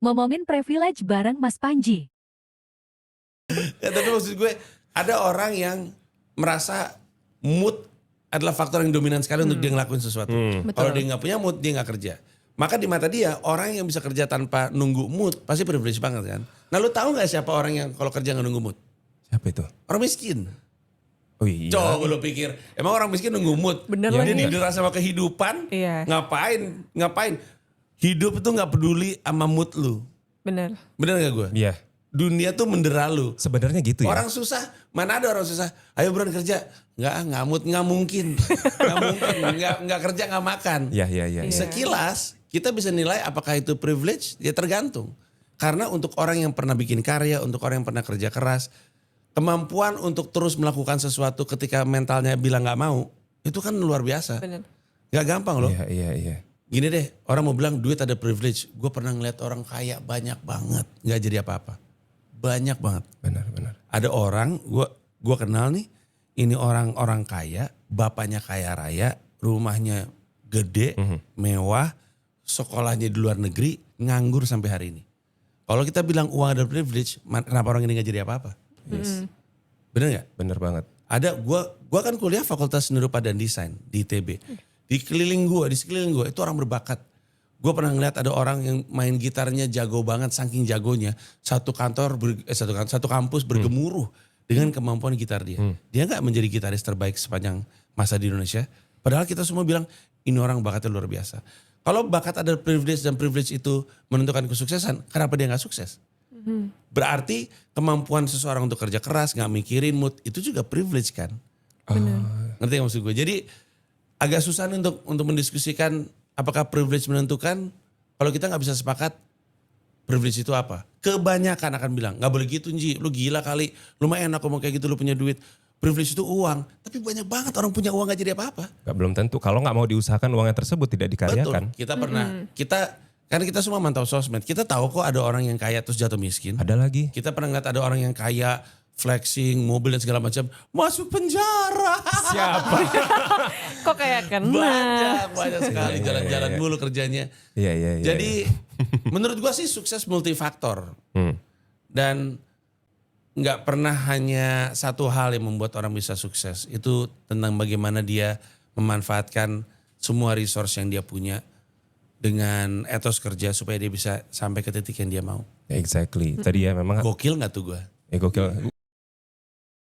Ngomongin privilege bareng Mas Panji. Ya, tapi maksud gue ada orang yang merasa mood adalah faktor yang dominan sekali untuk dia ngelakuin sesuatu. Kalau dia nggak punya mood, dia nggak kerja. Maka di mata dia orang yang bisa kerja tanpa nunggu mood pasti privilege banget kan. Nah lu tahu nggak siapa orang yang kalau kerja nggak nunggu mood? Siapa itu? Orang miskin. Oh iya. Coba lu pikir, emang orang miskin nunggu mood? Bener Dia lagi. didera sama kehidupan. Iya. Ngapain? Hidup itu nggak peduli sama mood lu. Bener. Bener gak gue? Iya. Dunia tuh mendera lu. Sebenarnya gitu ya. Orang susah, mana ada orang susah? Ayo buruan kerja. Nggak mood, nggak mungkin. Nggak kerja, nggak makan. Iya. Sekilas kita bisa nilai apakah itu privilege, ya tergantung. Karena untuk orang yang pernah bikin karya, untuk orang yang pernah kerja keras, kemampuan untuk terus melakukan sesuatu ketika mentalnya bilang nggak mau, itu kan luar biasa. Bener. Gak gampang loh. Iya. Gini deh, orang mau bilang duit ada privilege. Gue pernah ngeliat orang kaya banyak banget, nggak jadi apa-apa. Banyak banget. Benar. Ada orang, gue kenal nih, ini orang kaya, bapaknya kaya raya, rumahnya gede, mewah, sekolahnya di luar negeri, nganggur sampai hari ini. Kalau kita bilang uang ada privilege, kenapa orang ini gak jadi apa-apa? Yes. Bener gak? Bener banget. Ada, gue kan kuliah Fakultas Seni Rupa dan Desain di ITB. Di sekeliling gue itu orang berbakat. Gue pernah ngeliat ada orang yang main gitarnya jago banget, saking jagonya. Satu kampus bergemuruh dengan kemampuan gitar dia. Dia gak menjadi gitaris terbaik sepanjang masa di Indonesia. Padahal kita semua bilang ini orang bakatnya luar biasa. Kalau bakat ada privilege dan privilege itu menentukan kesuksesan, kenapa dia gak sukses? Berarti kemampuan seseorang untuk kerja keras, gak mikirin mood, itu juga privilege kan? Ngerti gak maksud gue? Jadi agak susah nih untuk mendiskusikan apakah privilege menentukan. Kalau kita gak bisa sepakat, privilege itu apa? Kebanyakan akan bilang, gak boleh gitu Nji, lu gila kali, lu mah enak ngomong kayak gitu, lu punya duit. Privilege itu uang, tapi banyak banget orang punya uang gak jadi apa-apa. Belum tentu. Kalau nggak mau diusahakan uangnya tersebut tidak dikaryakan. Betul, kita pernah, karena kita semua mantau sosmed, kita tahu kok ada orang yang kaya terus jatuh miskin. Ada lagi. Kita pernah ngeliat ada orang yang kaya, flexing, mobil dan segala macam, masuk penjara. Siapa? Kok kayak kena? Banyak sekali jalan-jalan mulu kerjanya. Iya. Jadi menurut gua sih sukses multifaktor. Dan nggak pernah hanya satu hal yang membuat orang bisa sukses. Itu tentang bagaimana dia memanfaatkan semua resource yang dia punya dengan etos kerja supaya dia bisa sampai ke titik yang dia mau. Exactly. Tadi ya memang Gokil nggak tuh gua? gokil.